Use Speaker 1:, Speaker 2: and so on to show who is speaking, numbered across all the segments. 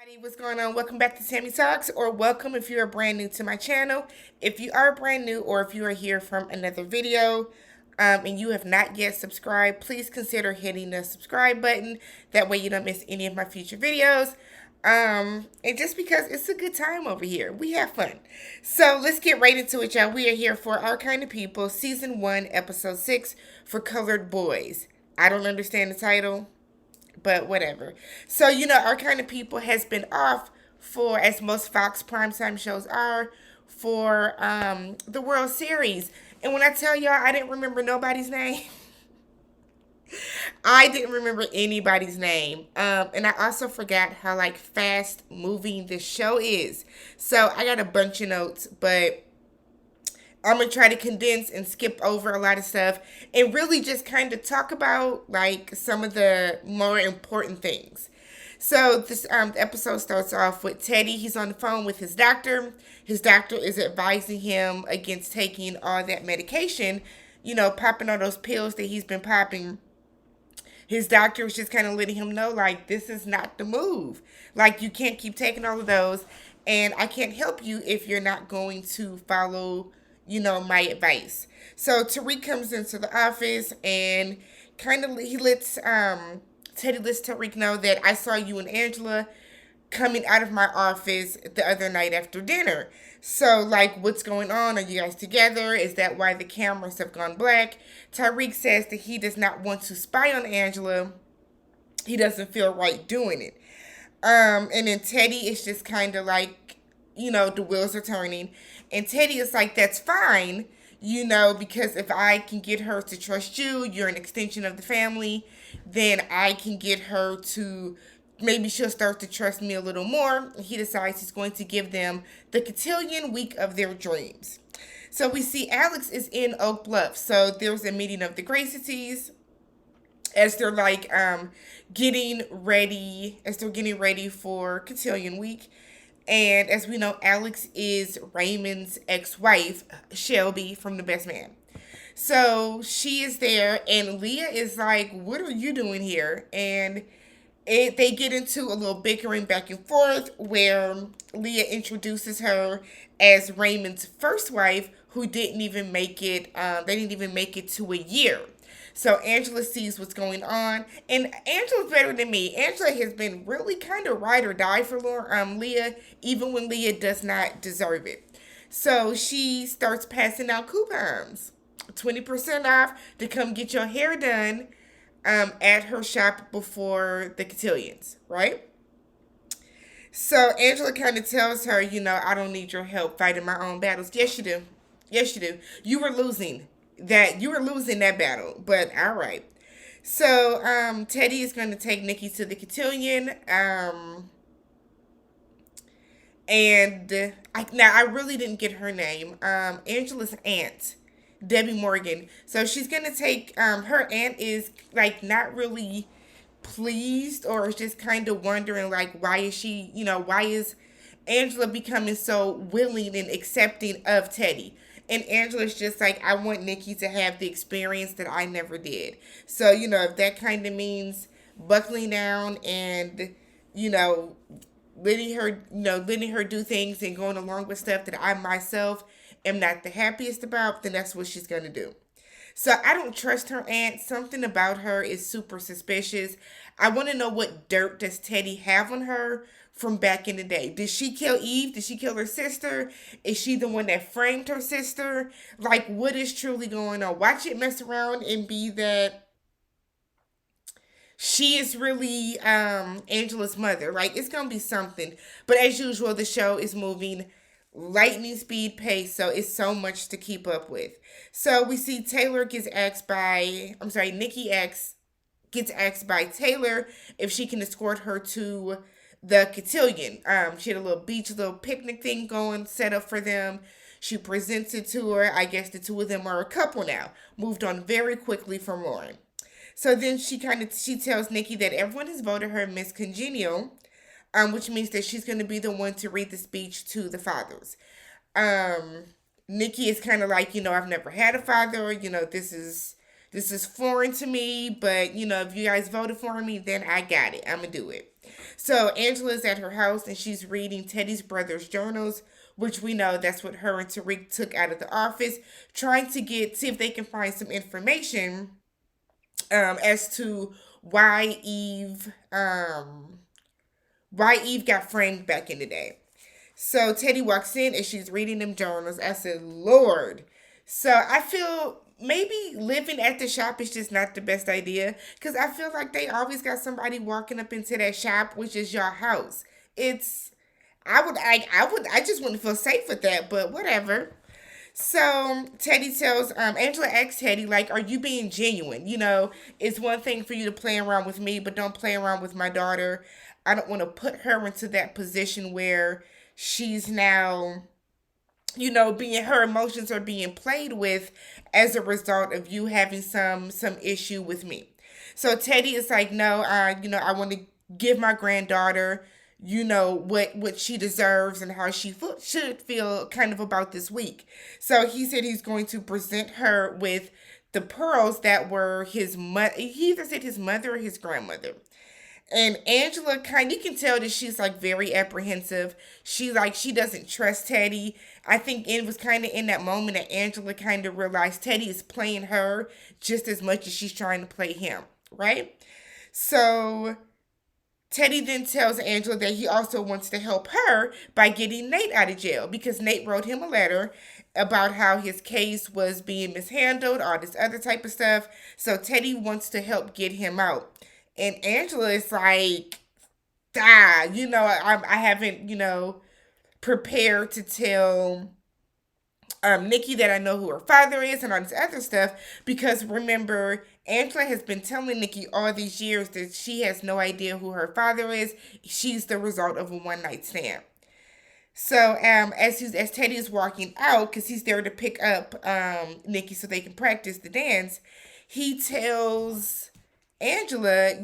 Speaker 1: Everybody, what's going on? Welcome back to Sammy Talks, or welcome if you're brand new to my channel. If you are brand new, or if you are here from another video, and you have not yet subscribed, please consider hitting the subscribe button. That way you don't miss any of my future videos. And just because it's a good time over here, we have fun. So let's get right into it, y'all. We are here for Our Kind of People, Season 1, Episode 6, for Colored Boys. I don't understand the title, but whatever. So, Our Kind of People has been off for, as most Fox primetime shows are, for the World Series. And when I tell y'all I didn't remember nobody's name, I didn't remember anybody's name. And I also forgot how like fast moving this show is. So I got a bunch of notes, but I'm gonna try to condense and skip over a lot of stuff and really just kind of talk about like some of the more important things. So this episode starts off with Teddy. He's on the phone with his doctor. His doctor is advising him against taking all that medication, popping all those pills that he's been popping. His doctor was just kind of letting him know, like, this is not the move. Like, you can't keep taking all of those, and I can't help you if you're not going to follow, my advice. So Tariq comes into the office and kind of he lets Teddy lets Tariq know that I saw you and Angela coming out of my office the other night after dinner. So, like, what's going on? Are you guys together? Is that why the cameras have gone black? Tyreek says that he does not want to spy on Angela. He doesn't feel right doing it. And then Teddy is just kind of like, the wheels are turning. And Teddy is like, that's fine, because if I can get her to trust you, you're an extension of the family, then I can get her to, maybe she'll start to trust me a little more. He decides he's going to give them the cotillion week of their dreams. So we see Alex is in Oak Bluff. So there's a meeting of the Gracies as they're like getting ready for cotillion week. And as we know, Alex is Raymond's ex-wife, Shelby, from The Best Man. So she is there, and Leah is like, what are you doing here? And they get into a little bickering back and forth where Leah introduces her as Raymond's first wife, who didn't even make it. They didn't even make it to a year. So Angela sees what's going on, and Angela's better than me. Angela has been really kind of ride or die for Leah, even when Leah does not deserve it. So she starts passing out coupons, 20% off to come get your hair done at her shop before the cotillions, right? So Angela kind of tells her, I don't need your help fighting my own battles. Yes, you do. Yes, you do. You were losing that battle, but all right. So Teddy is going to take Nikki to the cotillion. Now I really didn't get her name. Angela's aunt, Debbie Morgan. So she's gonna take her aunt is like not really pleased, or is just kind of wondering like why is Angela becoming so willing and accepting of Teddy. And Angela's just like, I want Nikki to have the experience that I never did. So, if that kind of means buckling down and, you know, letting her do things and going along with stuff that I myself am not the happiest about, then that's what she's going to do. So I don't trust her aunt. Something about her is super suspicious. I want to know, what dirt does Teddy have on her from back in the day? Did she kill Eve? Did she kill her sister? Is she the one that framed her sister? Like, what is truly going on? Watch it mess around and be that she is really Angela's mother. Like, it's going to be something. But as usual, the show is moving lightning speed pace, so it's so much to keep up with. So we see Nikki gets asked by Taylor if she can escort her to the cotillion. She had a little picnic thing going, set up for them. She presents it to her. I guess the two of them are a couple now. Moved on very quickly from Lauren. So then she tells Nikki that everyone has voted her Miss Congenial, which means that she's going to be the one to read the speech to the fathers. Nikki is kind of like, I've never had a father. This is This is foreign to me, but if you guys voted for me, then I got it. I'm gonna do it. So Angela's at her house and she's reading Teddy's brother's journals, which we know that's what her and Tariq took out of the office, trying to see if they can find some information as to why Eve got framed back in the day. So Teddy walks in and she's reading them journals. I said, Lord. So I feel maybe living at the shop is just not the best idea because I feel like they always got somebody walking up into that shop, which is your house. It's I just wouldn't feel safe with that, but whatever. So Teddy tells Angela asks Teddy, like, are you being genuine? It's one thing for you to play around with me, but don't play around with my daughter. I don't want to put her into that position where she's now, being her emotions are being played with as a result of you having some issue with me. So Teddy is like, no, I want to give my granddaughter, what she deserves and how she should feel kind of about this week. So he said he's going to present her with the pearls that were his mother. He either said his mother or his grandmother. And Angela you can tell that she's like very apprehensive. She doesn't trust Teddy. I think it was kind of in that moment that Angela kind of realized Teddy is playing her just as much as she's trying to play him, right? So Teddy then tells Angela that he also wants to help her by getting Nate out of jail because Nate wrote him a letter about how his case was being mishandled, all this other type of stuff. So Teddy wants to help get him out. And Angela is like, I haven't, prepared to tell Nikki that I know who her father is and all this other stuff because remember, Angela has been telling Nikki all these years that she has no idea who her father is. She's the result of a one night stand. So as Teddy is walking out, because he's there to pick up Nikki so they can practice the dance, he tells Angela,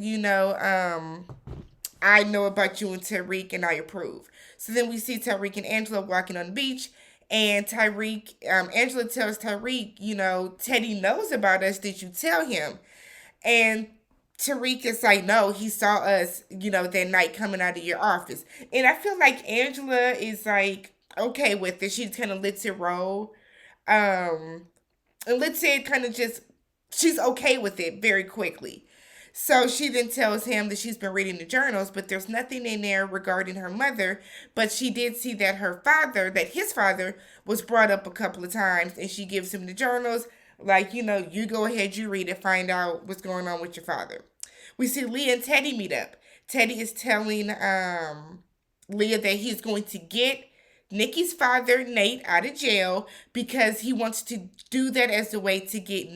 Speaker 1: I know about you and Tariq and I approve. So then we see Tariq and Angela walking on the beach. And Angela tells Tariq, Teddy knows about us. Did you tell him? And Tariq is like, no, he saw us, that night coming out of your office. And I feel like Angela is like, okay with it. She kind of lets it roll. And let's say it kind of just, she's okay with it very quickly. So she then tells him that she's been reading the journals, but there's nothing in there regarding her mother. But she did see that his father was brought up a couple of times, and she gives him the journals. Like, you go ahead, you read it, find out what's going on with your father. We see Leah and Teddy meet up. Teddy is telling Leah that he's going to get Nikki's father, Nate, out of jail because he wants to do that as a way to get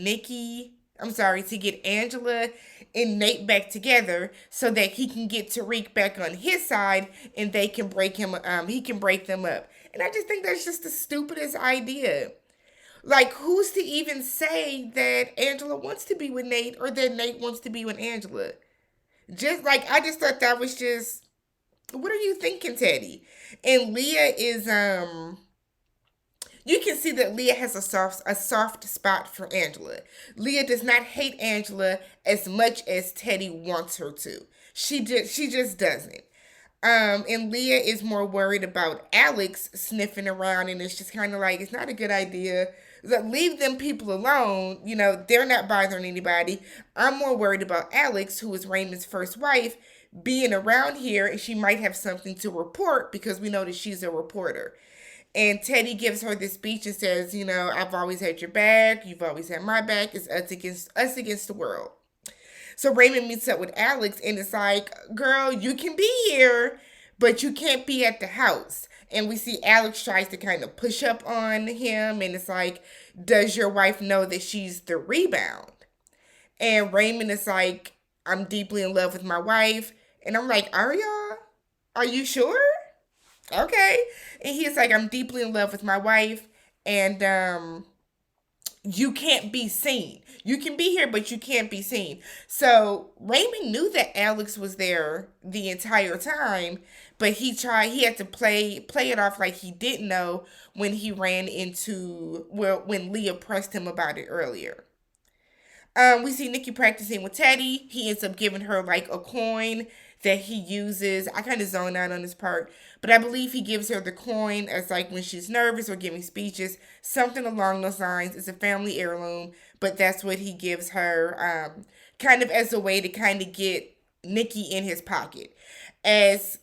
Speaker 1: to get Angela and Nate back together so that he can get Tariq back on his side and they can he can break them up. And I just think that's just the stupidest idea. Like, who's to even say that Angela wants to be with Nate or that Nate wants to be with Angela? I just thought that was just, what are you thinking, Teddy? And Leah is, you can see that Leah has a soft spot for Angela. Leah does not hate Angela as much as Teddy wants her to. She just doesn't. And Leah is more worried about Alex sniffing around, and it's just kind of like, it's not a good idea. Leave them people alone. They're not bothering anybody. I'm more worried about Alex, who is Raymond's first wife, being around here, and she might have something to report because we know that she's a reporter. And Teddy gives her this speech and says, I've always had your back. You've always had my back. It's us against the world. So Raymond meets up with Alex and it's like, girl, you can be here, but you can't be at the house. And we see Alex tries to kind of push up on him. And it's like, does your wife know that she's the rebound? And Raymond is like, I'm deeply in love with my wife. And I'm like, are y'all? Are you sure? Okay. And he's like, I'm deeply in love with my wife. And you can't be seen. You can be here, but you can't be seen. So Raymond knew that Alex was there the entire time, but he had to play it off like he didn't know when he ran into, when Leah pressed him about it earlier. We see Nikki practicing with Teddy. He ends up giving her like a coin that he uses. I kind of zone out on this part, but I believe he gives her the coin as like when she's nervous or giving speeches, something along those lines. It's a family heirloom, but that's what he gives her, kind of as a way to kind of get Nikki in his pocket. As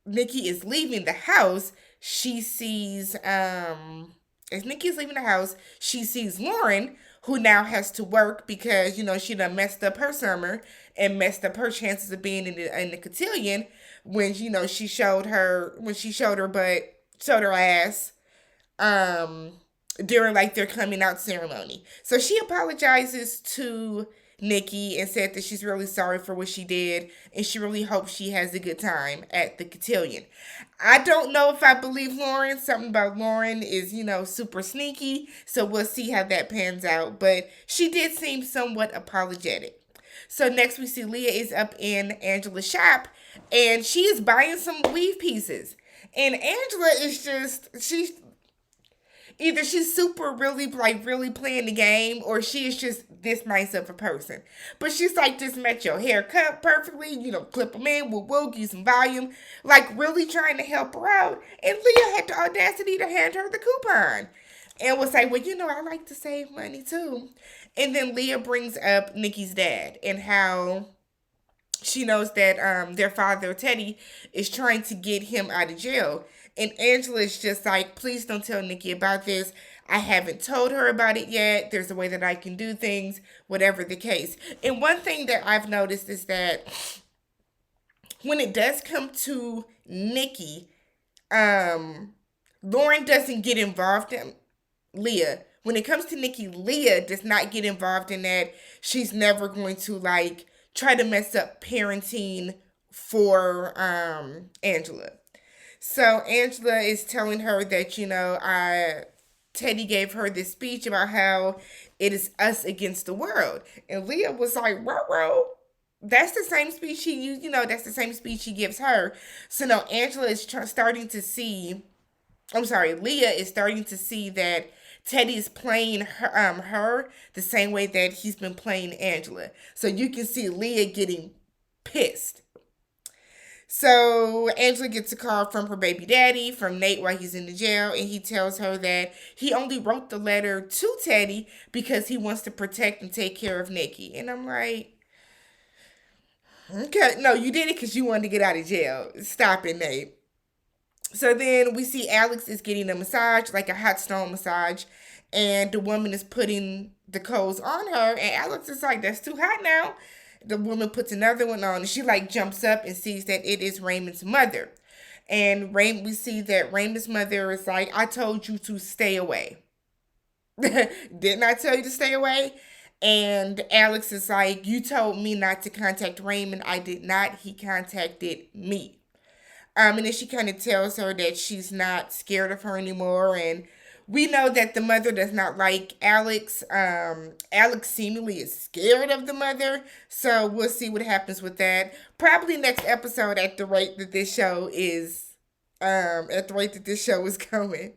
Speaker 1: Nikki is leaving the house, she sees as Nikki is leaving the house, she sees Lauren, who now has to work because she done messed up her summer and messed up her chances of being in the cotillion when she showed her butt, showed her ass, um during like their coming out ceremony. So she apologizes to Nikki and said that she's really sorry for what she did and she really hopes she has a good time at the cotillion. I don't know if I believe Lauren. Something about Lauren is, super sneaky. So we'll see how that pans out. But she did seem somewhat apologetic. So next we see Leah is up in Angela's shop and she is buying some weave pieces. And Angela is either she's super really like really playing the game or she is just this nice of a person. But she's like just met your hair cut perfectly, clip them in, we'll give you some volume, like really trying to help her out. And Leah had the audacity to hand her the coupon and was like, well, I like to save money too. And then Leah brings up Nikki's dad and how she knows that their father, Teddy, is trying to get him out of jail. And Angela's just like, please don't tell Nikki about this. I haven't told her about it yet. There's a way that I can do things, whatever the case. And one thing that I've noticed is that when it does come to Nikki, Lauren doesn't get involved in Leah. When it comes to Nikki, Leah does not get involved in that. She's never going to like try to mess up parenting for Angela. So Angela is telling her that, Teddy gave her this speech about how it is us against the world. And Leah was like, ruh. That's the same speech she used, that's the same speech she gives her. So now Angela is starting to see, Leah is starting to see that Teddy is playing her the same way that he's been playing Angela. So you can see Leah getting pissed. So Angela gets a call from her baby daddy, from Nate, while he's in the jail, and he tells her that he only wrote the letter to Teddy because he wants to protect and take care of Nikki. And I'm like, okay, no, you did it because you wanted to get out of jail. Stop it, Nate. So then we see Alex is getting a massage, like a hot stone massage, and the woman is putting the clothes on her, and Alex is like, that's too hot now. The woman puts another one on and she like jumps up and sees that it is Raymond's mother. And we see that Raymond's mother is like, I told you to stay away. Didn't I tell you to stay away? And Alex is like, you told me not to contact Raymond. I did not. He contacted me. And then she kind of tells her that she's not scared of her anymore. And we know that the mother does not like Alex. Alex seemingly is scared of the mother. So we'll see what happens with that. Probably next episode at the rate that this show is going.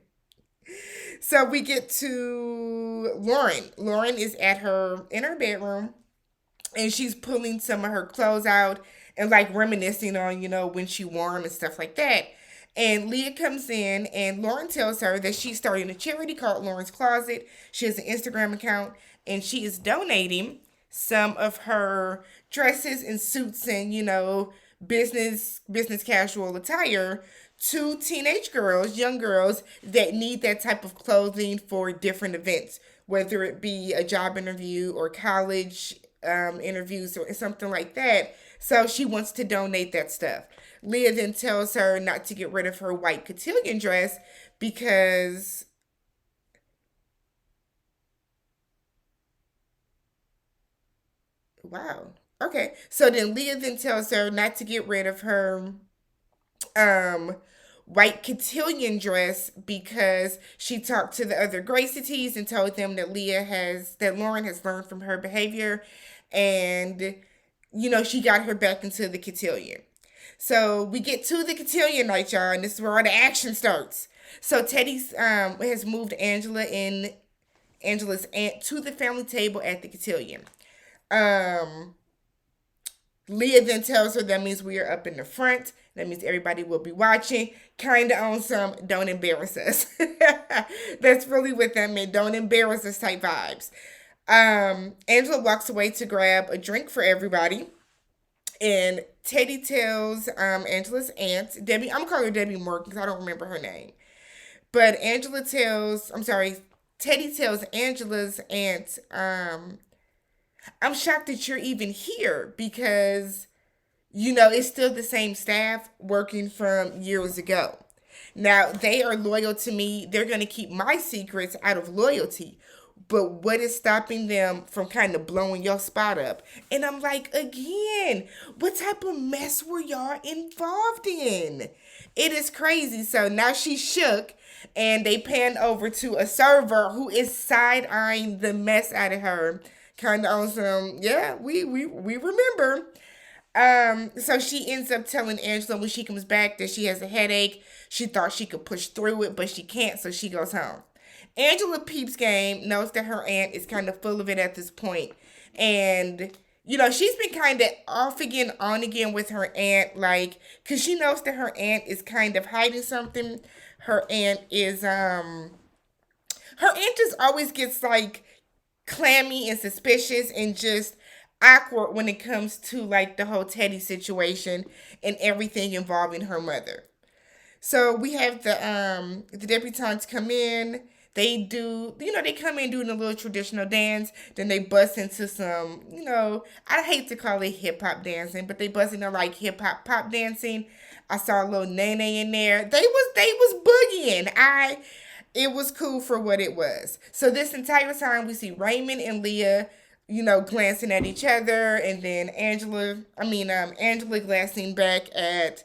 Speaker 1: So we get to Lauren. Lauren is in her bedroom and she's pulling some of her clothes out and like reminiscing on, when she wore them and stuff like that. And Leah comes in and Lauren tells her that she's starting a charity called Lauren's Closet. She has an Instagram account and she is donating some of her dresses and suits and, business casual attire to teenage girls, young girls that need that type of clothing for different events, whether it be a job interview or college interviews or something like that. So she wants to donate that stuff. Leah then tells her not to get rid of her white cotillion dress because wow. Okay. So then Leah then tells her not to get rid of her white cotillion dress because she talked to the other Gracities and told them that Lauren has learned from her behavior and she got her back into the cotillion. So we get to the cotillion night, y'all, and this is where all the action starts. So Teddy's has moved Angela's aunt to the family table at the cotillion. Um, Leah then tells her that means we are up in the front. That means everybody will be watching. Kind of on some don't embarrass us. That's really what that meant. Don't embarrass us type vibes. Angela walks away to grab a drink for everybody. And Teddy tells Angela's aunt, Debbie, I'm calling her Debbie Morgan because I don't remember her name. But Teddy tells Angela's aunt, I'm shocked that you're even here because, it's still the same staff working from years ago. Now, they are loyal to me. They're going to keep my secrets out of loyalty. But what is stopping them from kind of blowing your spot up? And I'm like, again, what type of mess were y'all involved in? It is crazy. So now she's shook, and they pan over to a server who is side eyeing the mess out of her. Kind of on some, yeah, we remember. So she ends up telling Angela when she comes back that she has a headache. She thought she could push through it, but she can't, so she goes home. Angela peeps game, knows that her aunt is kind of full of it at this point. And, she's been kind of off again, on again with her aunt, like, because she knows that her aunt is kind of hiding something. Her aunt just always gets, like, clammy and suspicious and just awkward when it comes to, like, the whole Teddy situation and everything involving her mother. So we have the debutantes come in. They do, they come in doing a little traditional dance. Then they bust into some, I hate to call it hip hop dancing, but they bust into like hip hop pop dancing. I saw a little nene in there. They was boogieing. It was cool for what it was. So this entire time we see Raymond and Leah, glancing at each other, and then Angela glancing back at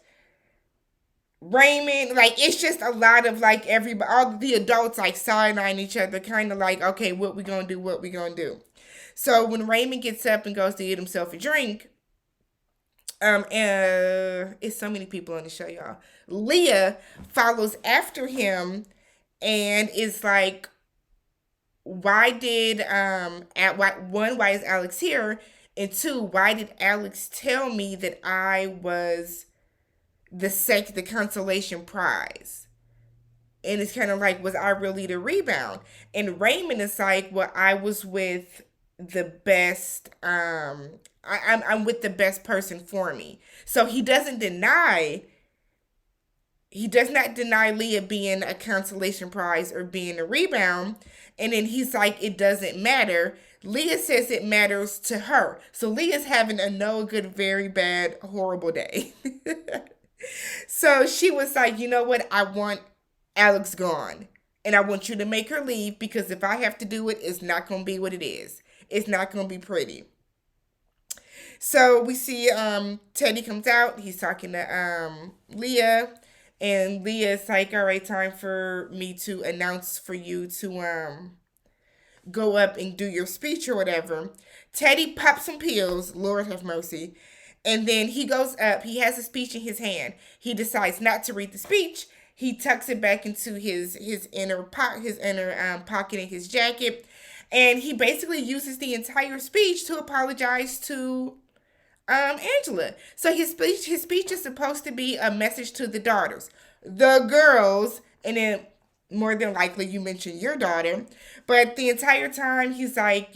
Speaker 1: Raymond. Like, it's just a lot of like everybody, all the adults like side-eyeing each other, kind of like, okay, what we gonna do? So when Raymond gets up and goes to get himself a drink, it's so many people on the show, y'all. Leah follows after him and is like, why is Alex here? And two, why did Alex tell me that I was the consolation prize? And it's kind of like, was I really the rebound? And Raymond is like, well, I was with the best, I'm with the best person for me. So he does not deny Leah being a consolation prize or being a rebound. And then he's like, it doesn't matter. Leah says it matters to her. So Leah's having a no good, very bad, horrible day. So she was like, you know what? I want Alex gone. And I want you to make her leave, because if I have to do it, it's not going to be what it is. It's not going to be pretty. So we see Teddy comes out. He's talking to Leah. And Leah's like, all right, time for me to announce for you to go up and do your speech or whatever. Teddy pops some pills. Lord have mercy. And then he goes up. He has a speech in his hand. He decides not to read the speech. He tucks it back into his inner pocket in his jacket. And he basically uses the entire speech to apologize to Angela. So his speech is supposed to be a message to the daughters, the girls, and then more than likely you mentioned your daughter. But the entire time he's like,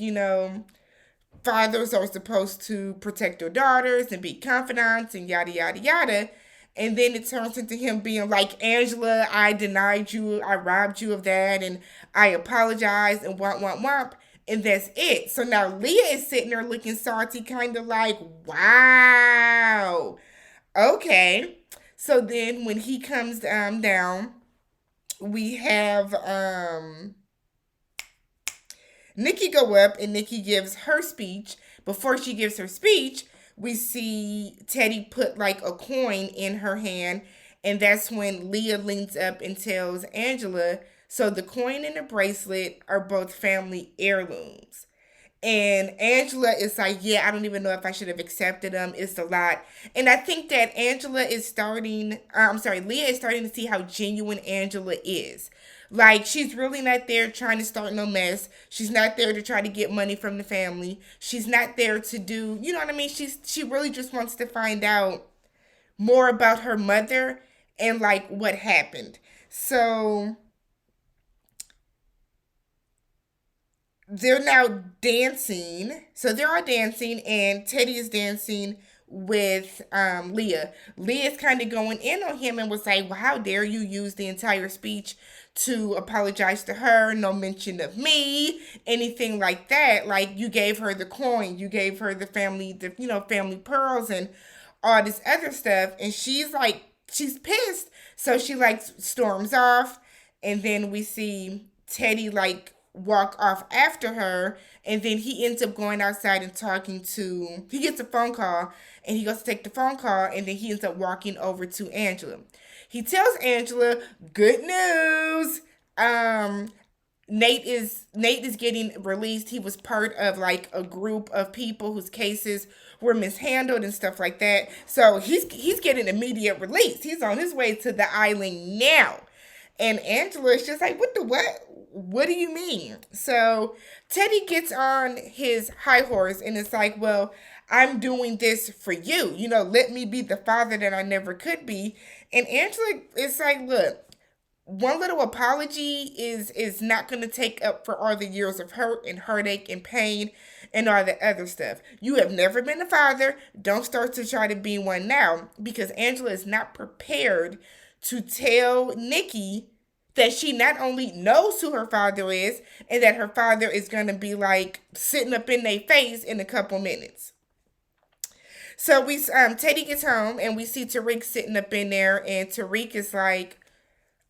Speaker 1: fathers are supposed to protect their daughters and be confidants and yada yada yada. And then it turns into him being like, Angela, I denied you, I robbed you of that, and I apologize, and womp. And that's it. So now Leah is sitting there looking salty, kind of like, wow. Okay. So then when he comes down, we have Nikki go up, and Nikki gives her speech. Before she gives her speech, we see Teddy put like a coin in her hand. And that's when Leah leans up and tells Angela, so the coin and the bracelet are both family heirlooms. And Angela is like, yeah, I don't even know if I should have accepted them. It's a lot. And I think that Leah is starting to see how genuine Angela is. Like, she's really not there trying to start no mess. She's not there to try to get money from the family. She's not there to do, you know what I mean? She really just wants to find out more about her mother and like what happened. So they're now dancing. So they're all dancing, and Teddy is dancing with Leah. Leah's kind of going in on him and was like, "Well, how dare you use the entire speech to apologize to her? No mention of me, anything like that. Like, you gave her the coin, you gave her the family, family pearls, and all this other stuff." And she's like, she's pissed, so she like storms off, and then we see Teddy like walk off after her, and then he ends up going outside and talking to, he gets a phone call, and he goes to take the phone call, and then he ends up walking over to Angela. He tells Angela, good news, Nate is getting released. He was part of like a group of people whose cases were mishandled and stuff like that. So he's getting immediate release. He's on his way to the island now. And Angela is just like, what the what? What do you mean? So Teddy gets on his high horse and it's like, well, I'm doing this for you. Let me be the father that I never could be. And Angela is like, look, one little apology is not going to take up for all the years of hurt and heartache and pain and all the other stuff. You have never been a father. Don't start to try to be one now, because Angela is not prepared to tell Nikki that she not only knows who her father is and that her father is going to be like sitting up in their face in a couple minutes. So Teddy gets home and we see Tariq sitting up in there, and Tariq is like,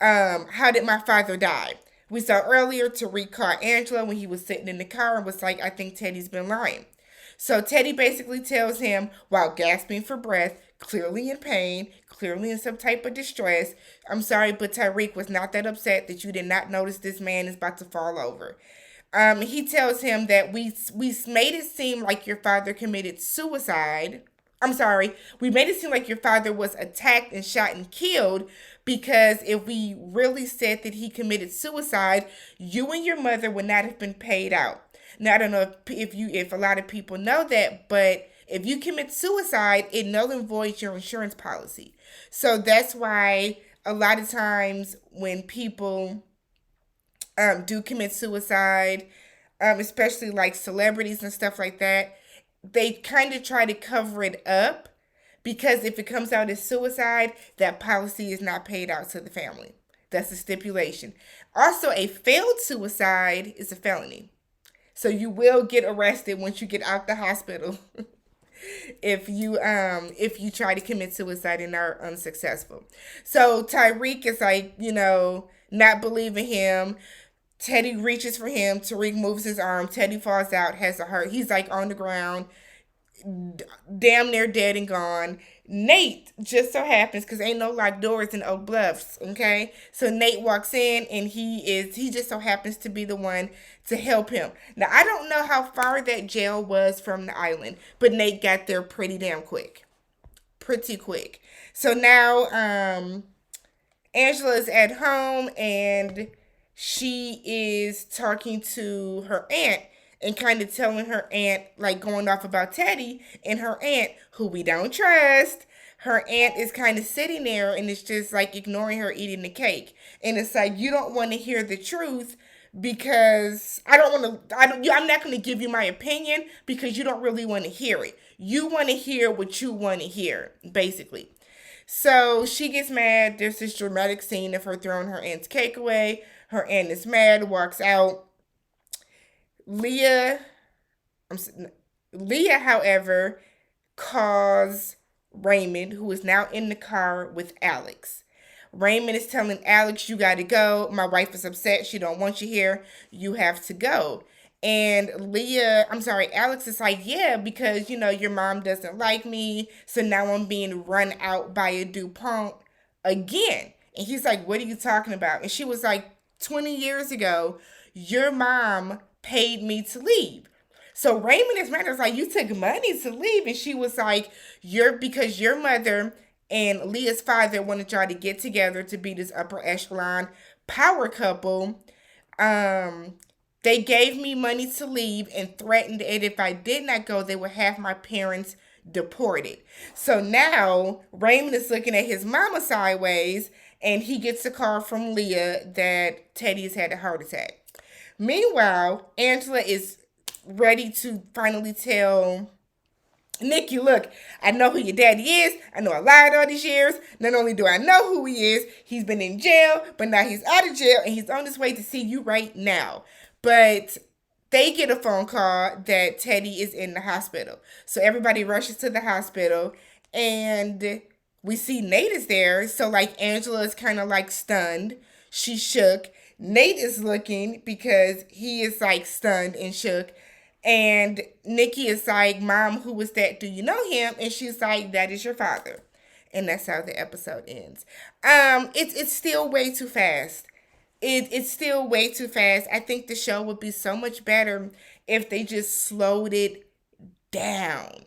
Speaker 1: how did my father die? We saw earlier Tariq caught Angela when he was sitting in the car and was like, I think Teddy's been lying. So Teddy basically tells him, while gasping for breath, clearly in pain, clearly in some type of distress, I'm sorry, but Tariq was not that upset that you did not notice this man is about to fall over. He tells him that we made it seem like your father committed suicide. I'm sorry, we made it seem like your father was attacked and shot and killed, because if we really said that he committed suicide, you and your mother would not have been paid out. Now, I don't know if a lot of people know that, but if you commit suicide, it null and voids your insurance policy. So that's why a lot of times when people do commit suicide, especially like celebrities and stuff like that, they kind of try to cover it up, because if it comes out as suicide, that policy is not paid out to the family. That's a stipulation. Also, a failed suicide is a felony. So you will get arrested once you get out the hospital if you try to commit suicide and are unsuccessful. So Tyreek is like, not believing him. Teddy reaches for him. Tariq moves his arm. Teddy falls out, has a hurt. He's like on the ground, damn near dead and gone. Nate just so happens, because ain't no locked doors in Oak Bluffs, okay? So Nate walks in, and he just so happens to be the one to help him. Now, I don't know how far that jail was from the island, but Nate got there pretty damn quick. Pretty quick. So now Angela is at home, and she is talking to her aunt and kind of telling her aunt, like going off about Teddy, and her aunt, who we don't trust, her aunt is kind of sitting there and it's just like ignoring her eating the cake. And it's like, you don't want to hear the truth, because I'm not going to give you my opinion, because you don't really want to hear it. You want to hear what you want to hear, basically. So she gets mad. There's this dramatic scene of her throwing her aunt's cake away. Her aunt is mad, walks out. Leah, however, calls Raymond, who is now in the alex with Alex. Raymond is telling Alex, you got to go. My wife is upset. She don't want you here. You have to go. And Alex is like, yeah, because, your mom doesn't like me. So now I'm being run out by a DuPont again. And he's like, what are you talking about? And she was like, 20 years ago, your mom paid me to leave. So Raymond is mad. It's like, you took money to leave. And she was like, because your mother and Leah's father wanted y'all to get together to be this upper echelon power couple, um, they gave me money to leave and threatened that if I did not go, they would have my parents deported. So now Raymond is looking at his mama sideways, and he gets a call from Leah that Teddy has had a heart attack. Meanwhile, Angela is ready to finally tell Nikki, look, I know who your daddy is. I know I lied all these years. Not only do I know who he is, he's been in jail, but now he's out of jail and he's on his way to see you right now. But they get a phone call that Teddy is in the hospital. So everybody rushes to the hospital and we see Nate is there. So like Angela is kind of like stunned. She's shook. Nate is looking because he is like stunned and shook. And Nikki is like, Mom, who was that? Do you know him? And she's like, that is your father. And that's how the episode ends. It's still way too fast. It's still way too fast. I think the show would be so much better if they just slowed it down.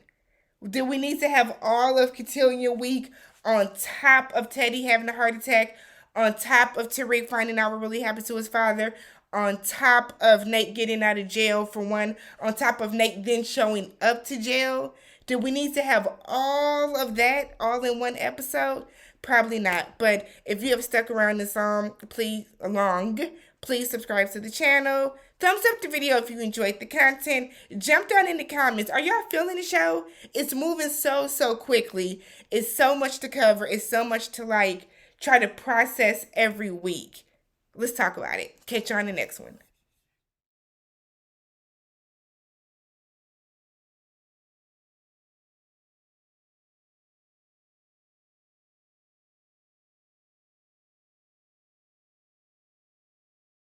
Speaker 1: Do we need to have all of Cotillion Week on top of Teddy having a heart attack, on top of Tariq finding out what really happened to his father, on top of Nate getting out of jail for one, on top of Nate then showing up to jail? Do we need to have all of that all in one episode? Probably not. But if you have stuck around this please subscribe to the channel. Thumbs up the video if you enjoyed the content. Jump down in the comments. Are y'all feeling the show? It's moving so quickly. It's so much to cover. It's so much to try to process every week. Let's talk about it. Catch you on the next one.